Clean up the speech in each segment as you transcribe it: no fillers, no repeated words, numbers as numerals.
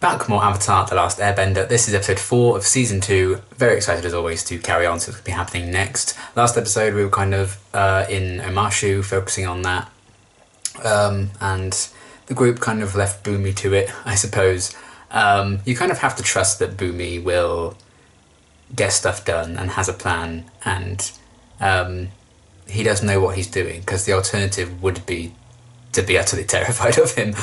Back more Avatar: The Last Airbender. This is episode 4 of season 2. Very excited as always to carry on, so it's going to be happening next. Last episode we were kind of in Omashu, focusing on that. And the group kind of left Boomy to it, I suppose. You kind of have to trust that Boomy will get stuff done and has a plan, and he does know what he's doing, because the alternative would be to be utterly terrified of him.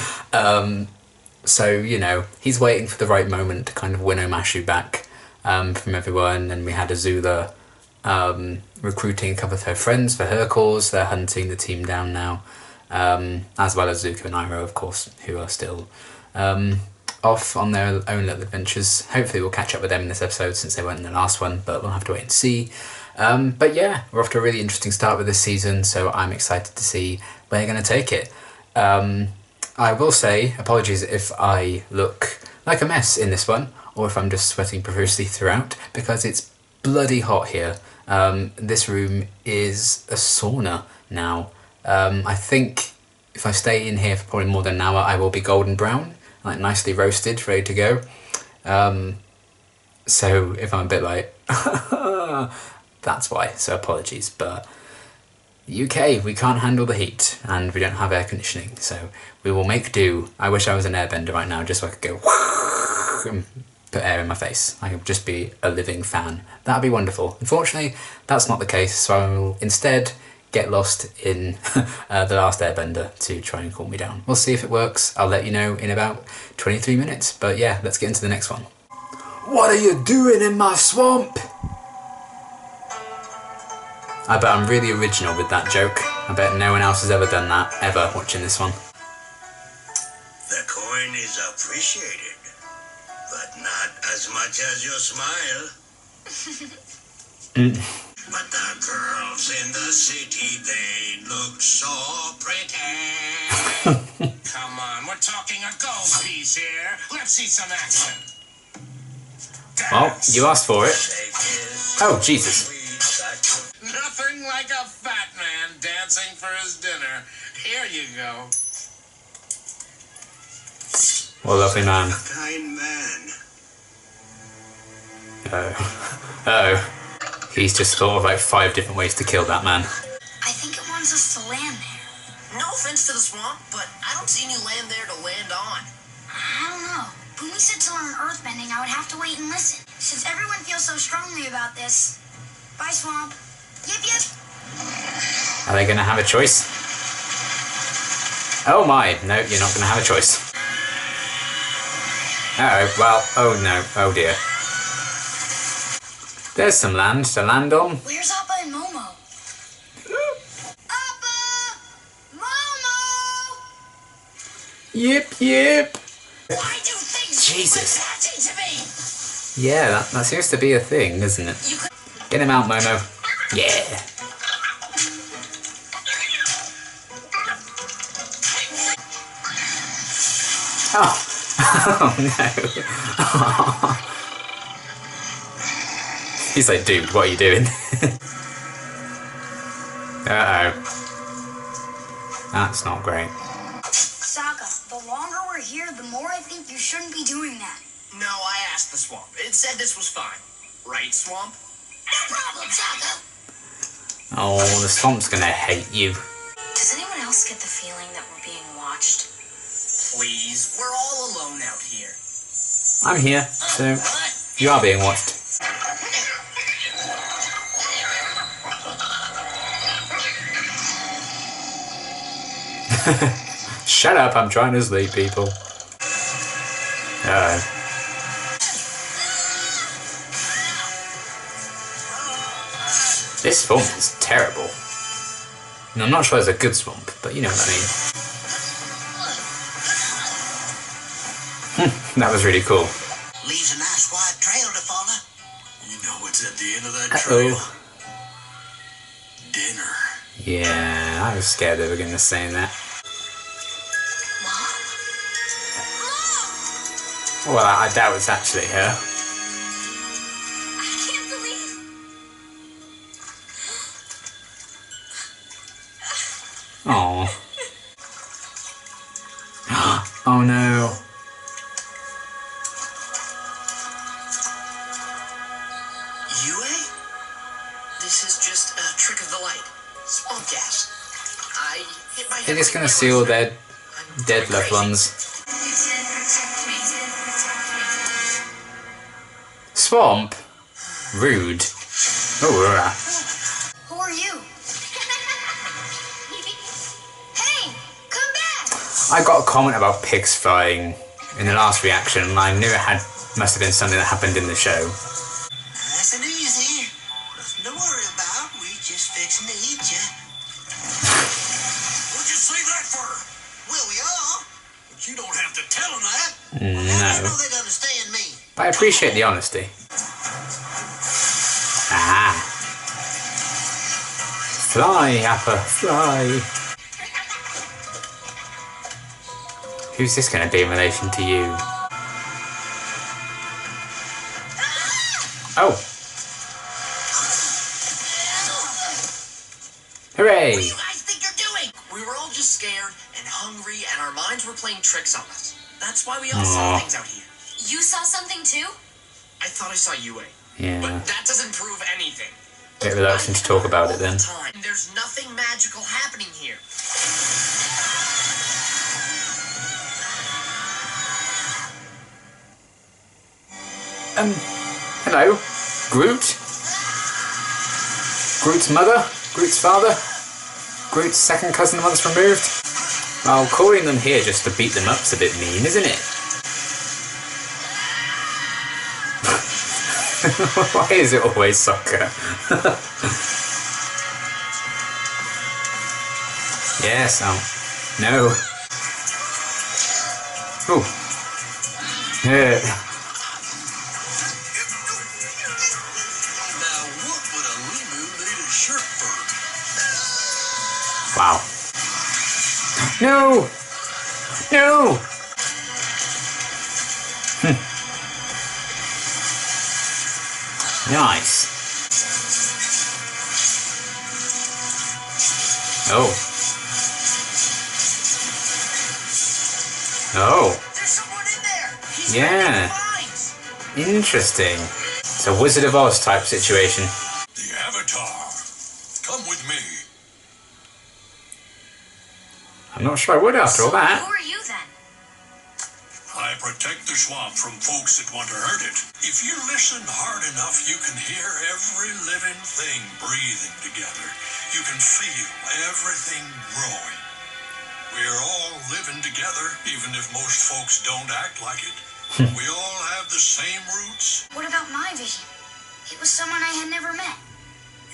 So, you know, he's waiting for the right moment to kind of win Omashu back from everyone. And we had Azula recruiting a couple of her friends for her cause. They're hunting the team down now, as well as Zuko and Iro, of course, who are still off on their own little adventures. Hopefully we'll catch up with them in this episode since they weren't in the last one, but we'll have to wait and see. But yeah, we're off to a really interesting start with this season, so I'm excited to see where they're going to take it. I will say, apologies if I look like a mess in this one, or if I'm just sweating profusely throughout, because it's bloody hot here. This room is a sauna now. I think if I stay in here for probably more than an hour, I will be golden brown, like nicely roasted, ready to go. So if I'm a bit like, that's why, so apologies, but UK, we can't handle the heat, and we don't have air conditioning, so we will make do. I wish I was an airbender right now, just so I could go and put air in my face. I could just be a living fan. That'd be wonderful. Unfortunately, that's not the case, so I will instead get lost in The Last Airbender to try and cool me down. We'll see if it works. I'll let you know in about 23 minutes, but yeah, let's get into the next one. What are you doing in my swamp? I bet I'm really original with that joke. I bet no one else has ever done that, ever, watching this one. The coin is appreciated, but not as much as your smile. But the girls in the city, they look so pretty. Come on, we're talking a gold piece here. Let's see some action. Well, you asked for it. Oh, Jesus. Nothing like a fat man dancing for his dinner. Here you go. What a lovely man. A kind man. Oh. He's just thought of like 5 different ways to kill that man. I think it wants us to land there. No offense to the swamp, but I don't see any land there to land on. I don't know. When we said to learn earthbending, I would have to wait and listen. Since everyone feels so strongly about this. Bye, Swamp. Yip, yip. Are they going to have a choice? Oh my, no, you're not going to have a choice. Uh-oh, well, oh no, oh dear. There's some land to land on. Where's Appa and Momo? Appa! Momo! Yip, yip. Why do things Jesus. attaching to me? Yeah, that seems to be a thing, isn't it? Get him out, Momo. Yeah. Oh, oh no. He's like, dude, what are you doing? Uh-oh. That's not great. Sokka, the longer we're here, the more I think you shouldn't be doing that. No, I asked the swamp. It said this was fine. Right, swamp? No problem, Sokka. Oh, the swamp's gonna hate you. Does anyone else get the feeling that we're being watched? Please, we're all alone out here. I'm here, so you are being watched. Shut up, I'm trying to sleep, people. This swamp is terrible. And I'm not sure it's a good swamp, but you know what I mean. That was really cool. Leaves a nice wide trail to follow. You know what's at the end of that trail? Dinner. Yeah, I was scared they were going to say that. Well, I doubt it's actually her. I can't believe... Oh. Oh no. trick of the light. Swamp gas. I hit my head. They're just gonna seal their dead loved ones. Swamp? Rude. Oh, Who are you? Hey, come back! I got a comment about pigs flying in the last reaction, and I knew it must have been something that happened in the show. Nice and easy. Nothing to worry about. We just fixing to eat you. What'd you say that for? Well, we are. But you don't have to tell them that. How do you No. know they'd understand me? But I appreciate the honesty. Ah. Fly, Appa, fly. Who's this going to be in relation to you? Oh. Hooray! What do you guys think you're doing? We were all just scared and hungry, and our minds were playing tricks on us. That's why we all saw Aw. things out here. You saw something too? I thought I saw UA. Yeah. But that doesn't prove anything. Bit reluctant to talk about it then. All the time. There's nothing magical happening here. Hello? Groot? Groot's mother? Groot's father? Groot's second cousin once removed? Well, calling them here just to beat them up's a bit mean, isn't it? Why is it always soccer? Yes, no. Ooh. Yeah. Now, what would a lemu need a shirt for? Wow. No! No! Nice. Oh. Oh. There's someone in there. He's Yeah. lines. Interesting. It's a Wizard of Oz type situation. The Avatar. Come with me. I'm not sure I would after all that. Who are you then? I protect the swamp from folks that want to hurt it. If you listen hard enough, you can hear every living thing breathing together. You can feel everything growing. We're all living together, even if most folks don't act like it. We all have the same roots. What about my vision? It was someone I had never met.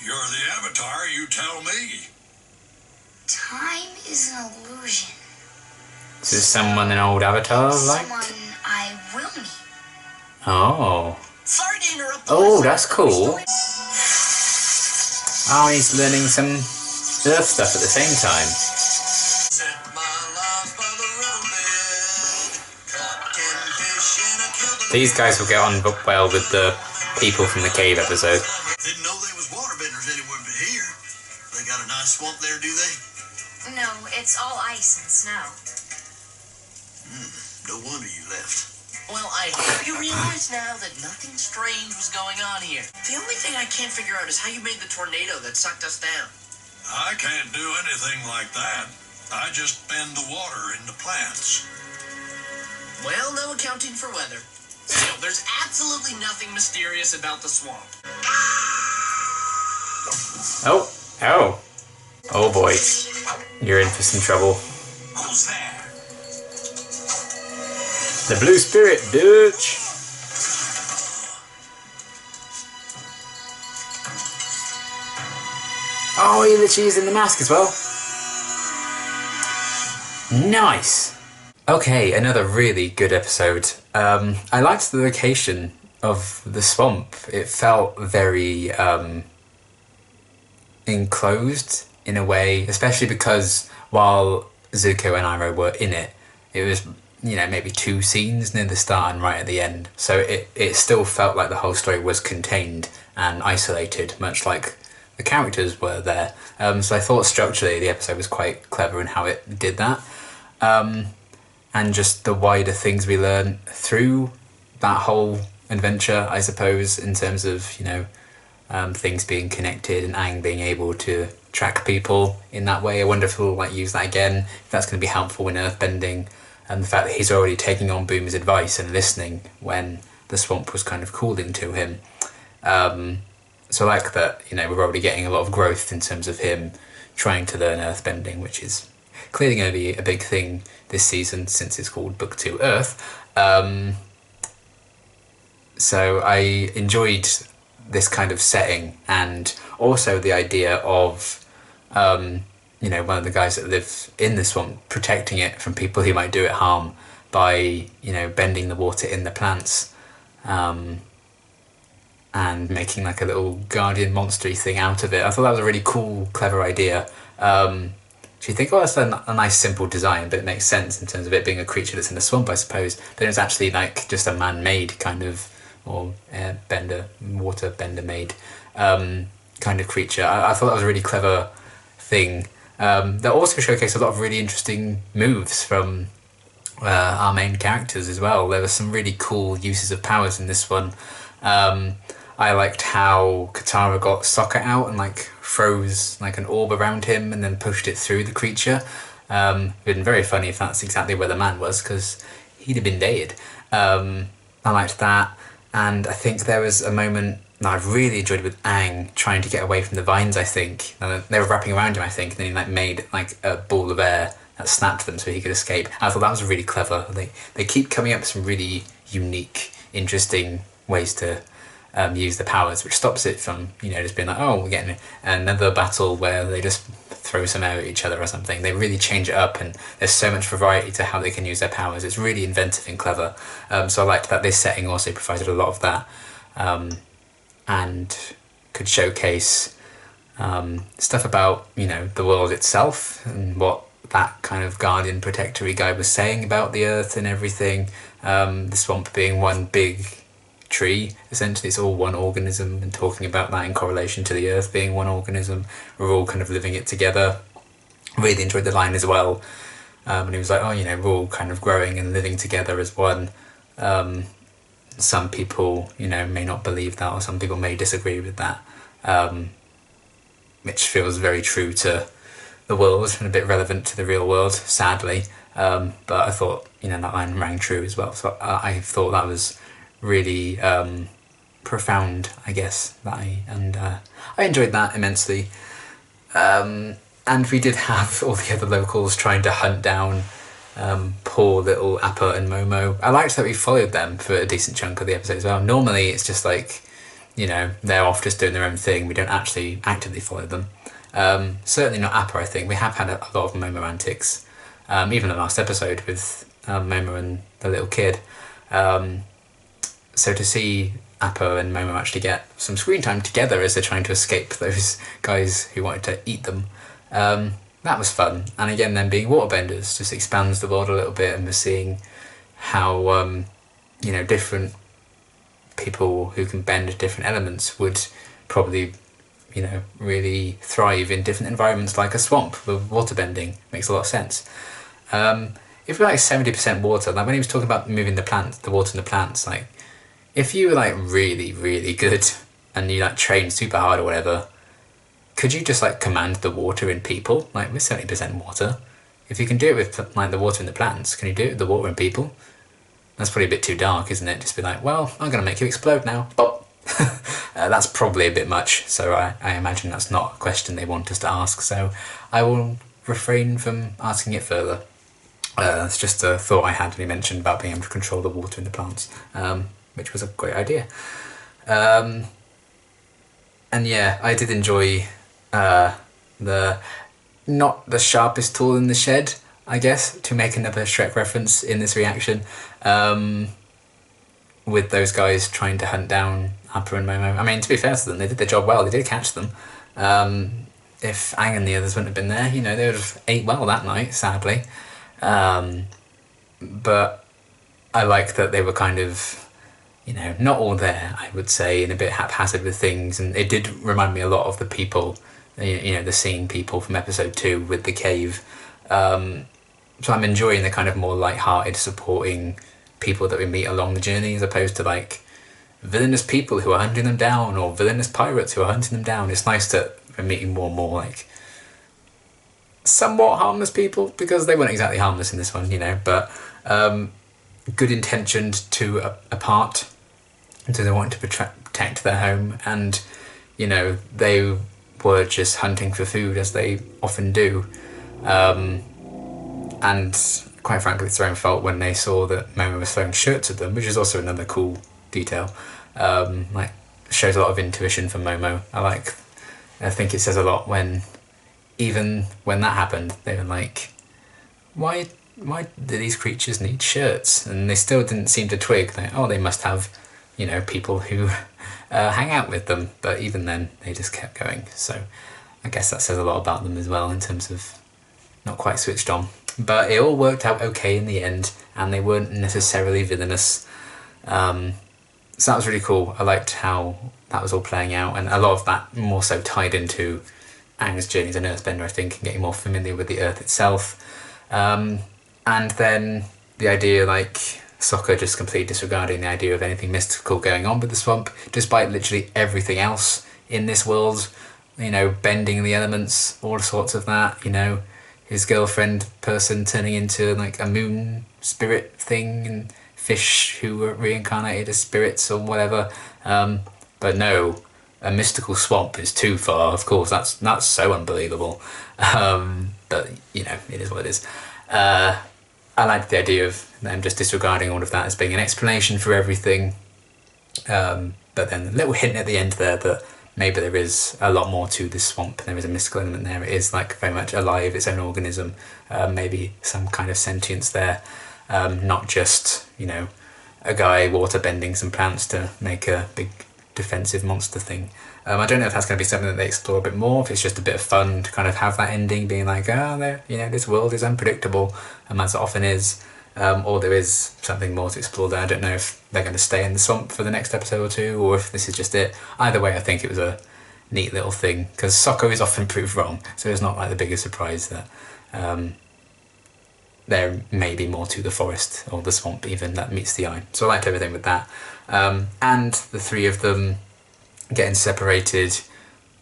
You're the Avatar, you tell me. Time is an illusion. Is this someone an old Avatar like? Someone I will meet. Oh. Sorry to interrupt. Oh, that's cool. Oh, he's learning some Earth stuff at the same time. Set my life by the riverbed. Caught 10 fish and I killed a These guys will get on well with the people from the cave episode. Didn't know there was waterbenders anywhere but here. They got a nice swamp there, do they? No, it's all ice and snow. No wonder you left. Well, I hope you realize now that nothing strange was going on here. The only thing I can't figure out is how you made the tornado that sucked us down. I can't do anything like that. I just bend the water into plants. Well, no accounting for weather. Still, there's absolutely nothing mysterious about the swamp. Oh. Oh. Oh boy. You're in for some trouble. Who's there? The blue spirit, bitch. Oh, he literally is in the mask as well. Nice. Okay, another really good episode. I liked the location of the swamp. It felt very enclosed in a way, especially because while Zuko and Iro were in it, it was, you know, maybe 2 scenes near the start and right at the end. So it still felt like the whole story was contained and isolated, much like the characters were there. So I thought structurally the episode was quite clever in how it did that. And just the wider things we learn through that whole adventure, I suppose, in terms of, you know, things being connected and Aang being able to track people in that way. I wonder if he'll use that again, if that's going to be helpful in earthbending, and the fact that he's already taking on Boomer's advice and listening when the swamp was kind of calling to him. So I like that, we're already getting a lot of growth in terms of him trying to learn earthbending, which is clearly going to be a big thing this season since it's called Book 2 Earth. So I enjoyed this kind of setting, and also the idea of one of the guys that live in the swamp protecting it from people who might do it harm by bending the water in the plants, and making like a little guardian monstery thing out of it. I thought that was a really cool, clever idea. So you think, that's a nice simple design, but it makes sense in terms of it being a creature that's in the swamp, I suppose. Then it's actually like just a man-made kind of, or water bender made kind of creature. I thought that was a really clever thing. That also showcased a lot of really interesting moves from our main characters as well. There were some really cool uses of powers in this one. I liked how Katara got Sokka out and froze an orb around him and then pushed it through the creature. It'd been very funny if that's exactly where the man was, because he'd have been dead. I liked that, and I think there was a moment that I really enjoyed with Aang trying to get away from the vines. I think they were wrapping around him, I think, and then he made a ball of air that snapped them so he could escape. I thought that was really clever. They keep coming up with some really unique, interesting ways to use the powers, which stops it from just being we're getting another battle where they just throw some air at each other or something. They really change it up, and there's so much variety to how they can use their powers. It's really inventive and clever. So I liked that this setting also provided a lot of that, and could showcase stuff about the world itself and what that kind of guardian protectory guy was saying about the earth and everything. The swamp being one big tree, essentially it's all one organism, and talking about that in correlation to the earth being one organism. We're all kind of living it together. Really enjoyed the line as well, and he was like, we're all kind of growing and living together as one. Some people may not believe that, or some people may disagree with that, which feels very true to the world and a bit relevant to the real world, sadly, but I thought that line rang true as well. So I thought that was really profound, I guess, I enjoyed that immensely. And we did have all the other locals trying to hunt down poor little Appa and Momo. I liked that we followed them for a decent chunk of the episode as well. Normally it's just they're off just doing their own thing. We don't actually actively follow them. Certainly not Appa, I think. We have had a lot of Momo antics, even the last episode with Momo and the little kid. So to see Appa and Momo actually get some screen time together as they're trying to escape those guys who wanted to eat them, that was fun. And again, them being waterbenders just expands the world a little bit, and we're seeing how different people who can bend different elements would probably really thrive in different environments, like a swamp with waterbending. Makes a lot of sense. If we're 70% water, when he was talking about moving the water in the plants, if you were really, really good and you trained super hard or whatever, could you just command the water in people? With 70% water, if you can do it with the water in the plants, can you do it with the water in people? That's probably a bit too dark, isn't it? Just be well, I'm going to make you explode now. Bop. That's probably a bit much, so I imagine that's not a question they want us to ask, so I will refrain from asking it further. It's just a thought I had when he mentioned about being able to control the water in the plants, which was a great idea. And yeah, I did enjoy the not the sharpest tool in the shed, I guess, to make another Shrek reference in this reaction, with those guys trying to hunt down Appa and Momo. I mean, to be fair to them, they did their job well. They did catch them. If Aang and the others wouldn't have been there, they would have ate well that night, sadly. But I like that they were kind of, not all there, I would say, and a bit haphazard with things. And it did remind me a lot of the people, the scene people from episode 2 with the cave. So I'm enjoying the kind of more light-hearted, supporting people that we meet along the journey, as opposed to villainous people who are hunting them down, or villainous pirates who are hunting them down. It's nice that we're meeting more and more like somewhat harmless people, because they weren't exactly harmless in this one, you know, but good intentioned to a part. So they wanted to protect their home, and you know, they were just hunting for food, as they often do, and quite frankly throwing fault when they saw that Momo was throwing shirts at them, which is also another cool detail. Like, shows a lot of intuition from Momo. I think it says a lot when, even when that happened, they were like, why do these creatures need shirts? And they still didn't seem to twig that, oh, they must have, you know, people who hang out with them. But even then, they just kept going. So I guess that says a lot about them as well, in terms of not quite switched on. But it all worked out okay in the end, and they weren't necessarily villainous. So that was really cool. I liked how that was all playing out, and a lot of that more so tied into Aang's journey as an earthbender, I think, and getting more familiar with the earth itself. And then the idea, like, Sokka just completely disregarding the idea of anything mystical going on with the swamp, despite literally everything else in this world, you know, bending the elements, all sorts of that, you know, his girlfriend person turning into like a moon spirit thing, and fish who were reincarnated as spirits or whatever. But no, a mystical swamp is too far, of course, that's so unbelievable. But, you know, it is what it is. I liked the idea of them just disregarding all of that as being an explanation for everything. But then a little hint at the end there that maybe there is a lot more to this swamp. There is a mystical element there. It is like very much alive, its own organism. Maybe some kind of sentience there. Not just, you know, a guy water bending some plants to make a big defensive monster thing. I don't know if that's going to be something that they explore a bit more, if it's just a bit of fun to kind of have that ending being like, oh, you know, this world is unpredictable, and as it often is, or there is something more to explore there. I don't know if they're going to stay in the swamp for the next episode or two, or if this is just it. Either way, I think it was a neat little thing, because Sokka is often proved wrong, so it's not like the biggest surprise that there may be more to the forest, or the swamp even, that meets the eye. So I liked everything with that. And the three of them getting separated,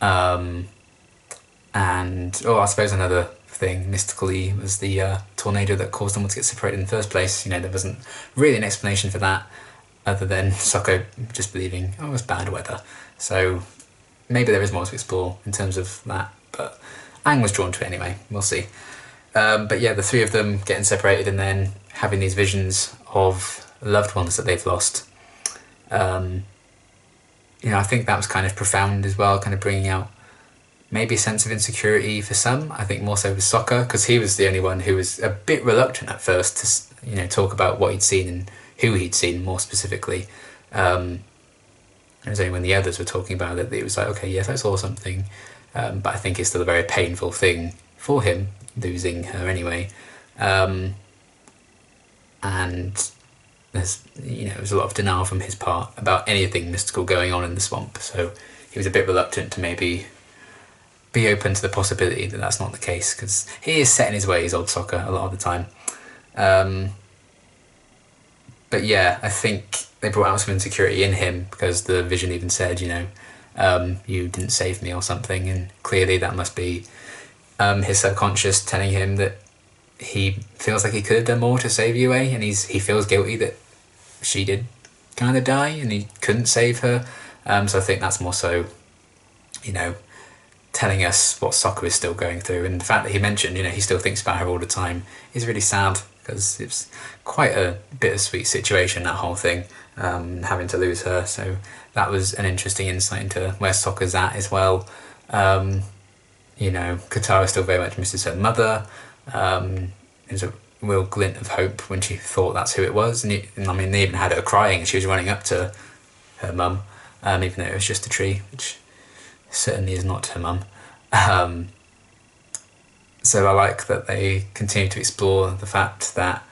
and I suppose another thing mystically was the tornado that caused them to get separated in the first place. You know, there wasn't really an explanation for that, other than Sokka just believing, oh, it was bad weather. So maybe there is more to explore in terms of that, but Aang was drawn to it anyway. We'll see. But yeah, the three of them getting separated and then having these visions of loved ones that they've lost. You know, I think that was kind of profound as well, kind of bringing out maybe a sense of insecurity for some. I think more so with Sokka, because he was the only one who was a bit reluctant at first to, you know, talk about what he'd seen and who he'd seen more specifically. It was only when the others were talking about it that he was like, okay, yes, I saw something. But I think it's still a very painful thing for him, losing her anyway. And there's a lot of denial from his part about anything mystical going on in the swamp. So he was a bit reluctant to maybe be open to the possibility that that's not the case, because he is set in his ways, old Sokka, a lot of the time. But yeah, I think they brought out some insecurity in him, because the vision even said, you know, you didn't save me or something, and clearly that must be his subconscious telling him that he feels like he could have done more to save Yue, and he feels guilty that she did kind of die and he couldn't save her. So I think that's more so, you know, telling us what Sokka is still going through, and the fact that he mentioned, you know, he still thinks about her all the time is really sad, because it's quite a bittersweet situation, that whole thing, having to lose her. So that was an interesting insight into where Sokka's at as well. You know, Katara still very much misses her mother. There's a real glint of hope when she thought that's who it was, and I mean, they even had her crying as she was running up to her mum, even though it was just a tree, which certainly is not her mum. So I like that they continue to explore the fact that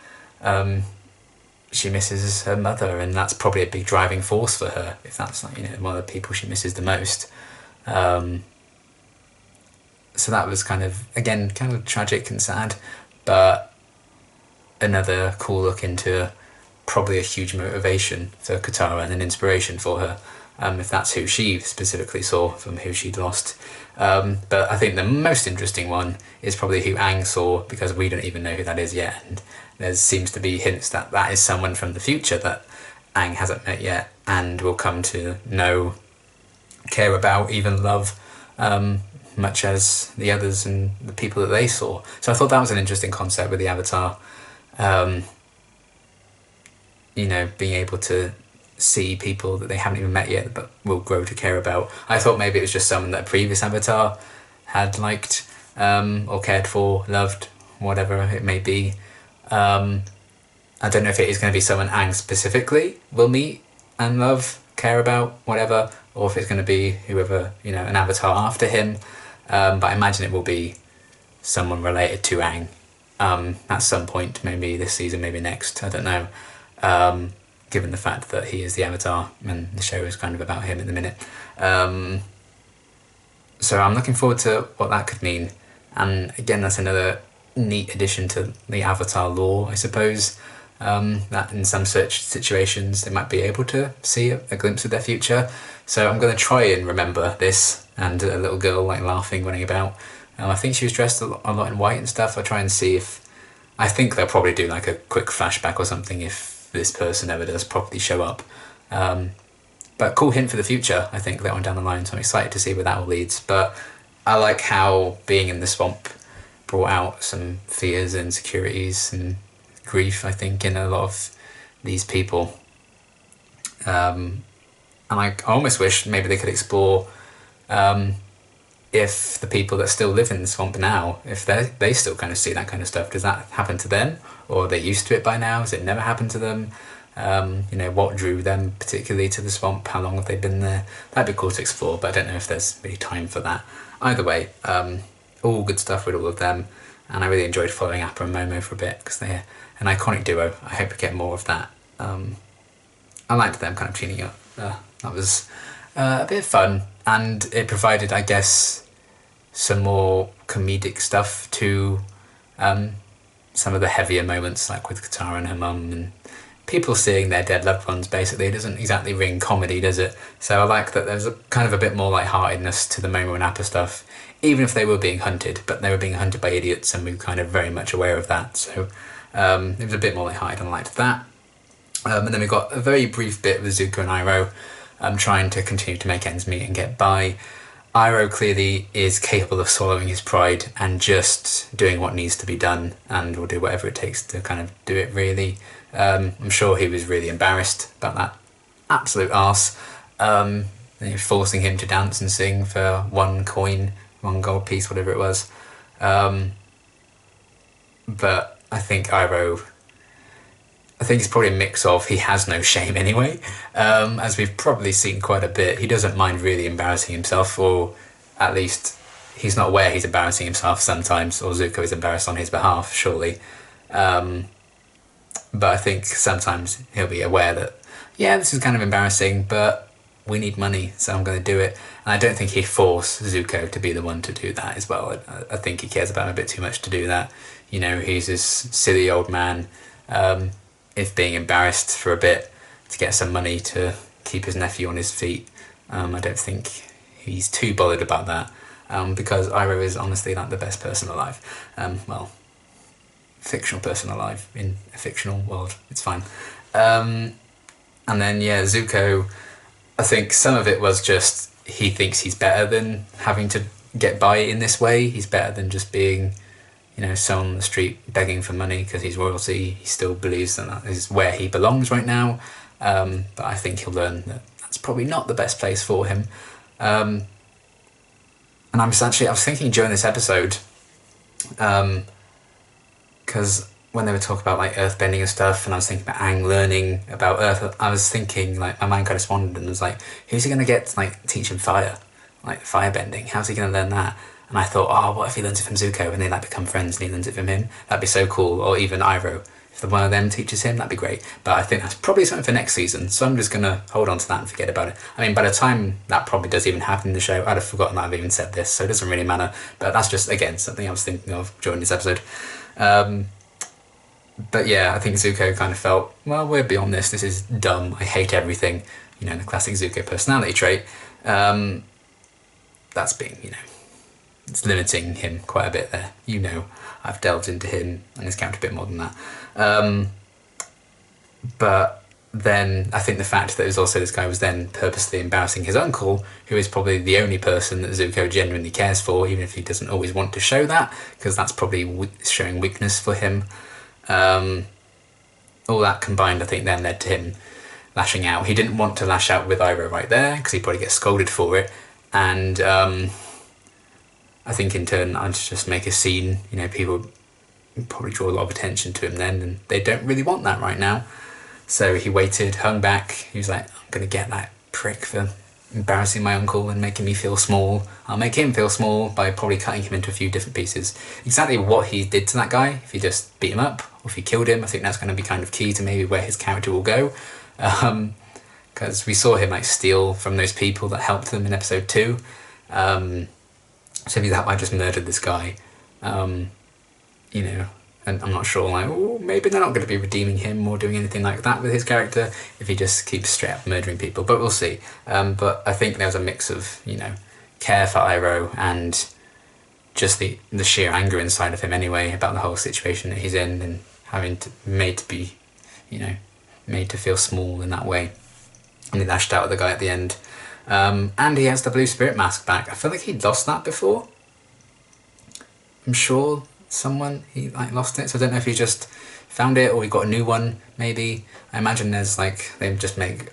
she misses her mother, and that's probably a big driving force for her, if that's, like, you know, one of the people she misses the most. So that was kind of, again, kind of tragic and sad, but another cool look into probably a huge motivation for Katara and an inspiration for her, if that's who she specifically saw from who she'd lost. But I think the most interesting one is probably who Aang saw, because we don't even know who that is yet, and there seems to be hints that that is someone from the future that Aang hasn't met yet and will come to know, care about, even love, much as the others and the people that they saw. So I thought that was an interesting concept with the Avatar. You know, being able to see people that they haven't even met yet but will grow to care about. I thought maybe it was just someone that a previous Avatar had liked, or cared for, loved, whatever it may be. I don't know if it is going to be someone Aang specifically will meet and love, care about, whatever, or if it's going to be whoever, you know, an Avatar after him. But I imagine it will be someone related to Aang at some point, maybe this season, maybe next, I don't know. Given the fact that he is the Avatar and the show is kind of about him at the minute. So I'm looking forward to what that could mean. And again, that's another neat addition to the Avatar lore, I suppose. That in some such situations they might be able to see a glimpse of their future. So I'm going to try and remember this, and a little girl like laughing, running about. I think she was dressed a lot in white and stuff. I'll try and see if... I think they'll probably do like a quick flashback or something if this person ever does properly show up. But cool hint for the future, I think, that one down the line, so I'm excited to see where that all leads. But I like how being in the swamp brought out some fears and insecurities and grief, I think, in a lot of these people. And I almost wish maybe they could explore if the people that still live in the swamp now, if they still kind of see that kind of stuff. Does that happen to them? Or are they used to it by now? Has it never happened to them? You know, what drew them particularly to the swamp? How long have they been there? That'd be cool to explore, but I don't know if there's really time for that. Either way, all good stuff with all of them, and I really enjoyed following Appa and Momo for a bit, because they're an iconic duo. I hope we get more of that. I liked them kind of tuning up. That was a bit of fun, and it provided, I guess, some more comedic stuff to some of the heavier moments, like with Katara and her mum, and people seeing their dead loved ones. Basically, it doesn't exactly ring comedy, does it? So I like that there's a kind of a bit more lightheartedness to the Momo and Appa stuff, even if they were being hunted, but they were being hunted by idiots, and we were kind of very much aware of that. So it was a bit more lighthearted, and I liked that. And then we got a very brief bit with Zuko and Iro trying to continue to make ends meet and get by. Iro clearly is capable of swallowing his pride and just doing what needs to be done, and will do whatever it takes to kind of do it, really. I'm sure he was really embarrassed about that absolute arse. Forcing him to dance and sing for 1 coin, 1 gold piece, whatever it was. But I think Iro... I think it's probably a mix of he has no shame anyway, as we've probably seen quite a bit. He doesn't mind really embarrassing himself, or at least he's not aware he's embarrassing himself sometimes, or Zuko is embarrassed on his behalf, surely. But I think sometimes he'll be aware that, yeah, this is kind of embarrassing, but we need money, so I'm going to do it. And I don't think he'd force Zuko to be the one to do that as well. I think he cares about him a bit too much to do that. You know, he's this silly old man, if being embarrassed for a bit to get some money to keep his nephew on his feet. I don't think he's too bothered about that, because Iro is honestly like the best person alive. Well, fictional person alive in a fictional world. It's fine. And then, yeah, Zuko, I think some of it was just he thinks he's better than having to get by in this way. He's better than just being, you know, someone on the street begging for money because he's royalty. He still believes that is where he belongs right now. But I think he'll learn that that's probably not the best place for him. And I was thinking during this episode, because when they were talking about like earthbending and stuff, and I was thinking about Aang learning about earth, I was thinking, like, my mind kind of wandered and was like, who's he going to get to like teach him fire? Like firebending? How's he going to learn that? And I thought, oh, what if he learns it from Zuko and they like become friends and he learns it from him? That'd be so cool. Or even Iro. If one of them teaches him, that'd be great. But I think that's probably something for next season, so I'm just going to hold on to that and forget about it. I mean, by the time that probably does even happen in the show, I'd have forgotten that I've even said this, so it doesn't really matter. But that's just, again, something I was thinking of during this episode. But yeah, I think Zuko kind of felt, well, we're beyond this. This is dumb. I hate everything. You know, the classic Zuko personality trait. That's being, you know, it's limiting him quite a bit there. You know, I've delved into him and his character a bit more than that. But then I think the fact that it was also this guy was then purposely embarrassing his uncle, who is probably the only person that Zuko genuinely cares for, even if he doesn't always want to show that, because that's probably showing weakness for him. All that combined, I think, then led to him lashing out. He didn't want to lash out with Iro right there, because he'd probably get scolded for it. And I think in turn, I'd just make a scene. You know, people probably draw a lot of attention to him then, and they don't really want that right now. So he waited, hung back. He was like, I'm going to get that prick for embarrassing my uncle and making me feel small. I'll make him feel small by probably cutting him into a few different pieces. Exactly what he did to that guy, if he just beat him up, or if he killed him, I think that's going to be kind of key to maybe where his character will go. Because we saw him like steal from those people that helped them in episode 2. So maybe that might just murdered this guy. You know, and I'm not sure, like, oh, maybe they're not going to be redeeming him or doing anything like that with his character if he just keeps straight up murdering people, but we'll see. But I think there was a mix of, you know, care for Iro and just the sheer anger inside of him anyway about the whole situation that he's in and having to made to be, you know, made to feel small in that way. And he lashed out at the guy at the end. And he has the blue spirit mask back. I feel like he'd lost that before. I'm sure he like lost it, so I don't know if he just found it or he got a new one maybe. I imagine there's like, they just make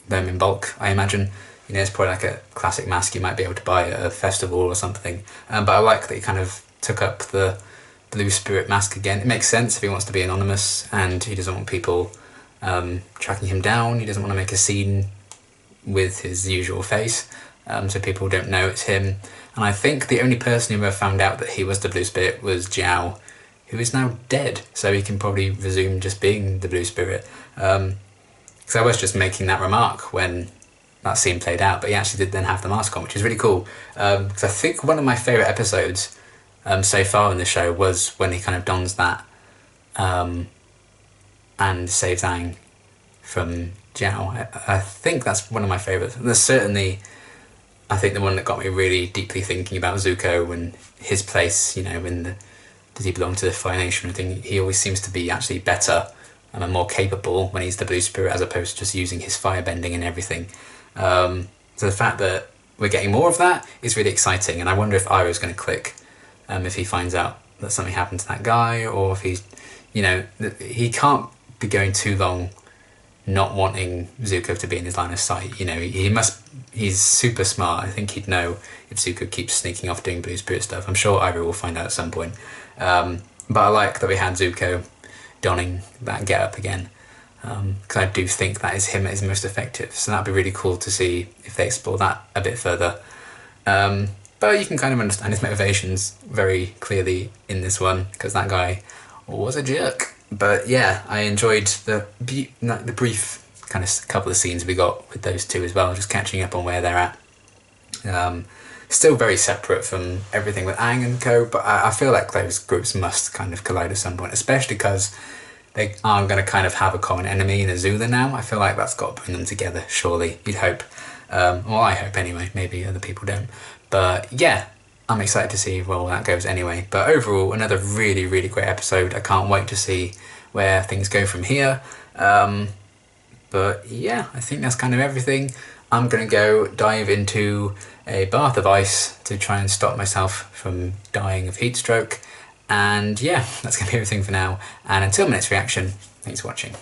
them in bulk, I imagine. You know, it's probably like a classic mask you might be able to buy at a festival or something. But I like that he kind of took up the blue spirit mask again. It makes sense if he wants to be anonymous and he doesn't want people tracking him down. He doesn't want to make a scene with his usual face, so people don't know it's him. And I think the only person who ever found out that he was the blue spirit was Zhao, who is now dead, so he can probably resume just being the blue spirit. Because I was just making that remark when that scene played out, but he actually did then have the mask on, which is really cool. Because I think one of my favourite episodes so far in the show was when he kind of dons that and saves Aang from Zhao. I think that's one of my favourites. There's certainly, I think, the one that got me really deeply thinking about Zuko and his place, you know, in the, does he belong to the Fire Nation? I think he always seems to be actually better and more capable when he's the blue spirit as opposed to just using his firebending and everything. So the fact that we're getting more of that is really exciting, and I wonder if Iroh's going to click if he finds out that something happened to that guy, or if he's, you know, he can't be going too long not wanting Zuko to be in his line of sight. You know, he's super smart. I think he'd know if Zuko keeps sneaking off doing blue spirit stuff. I'm sure Iro will find out at some point. But I like that we had Zuko donning that get-up again, because I do think that is him at his most effective. So that'd be really cool to see if they explore that a bit further. But you can kind of understand his motivations very clearly in this one, because that guy was a jerk. But yeah, I enjoyed the brief kind of couple of scenes we got with those two as well, just catching up on where they're at. Still very separate from everything with Aang and co, but I feel like those groups must kind of collide at some point, especially because they are going to kind of have a common enemy in Azula now. I feel like that's got to bring them together, surely, you'd hope. Well, I hope anyway, maybe other people don't. But yeah, I'm excited to see where all that goes anyway. But overall, another really, really great episode. I can't wait to see where things go from here. But yeah, I think that's kind of everything. I'm going to go dive into a bath of ice to try and stop myself from dying of heat stroke. And yeah, that's going to be everything for now. And until my next reaction, thanks for watching.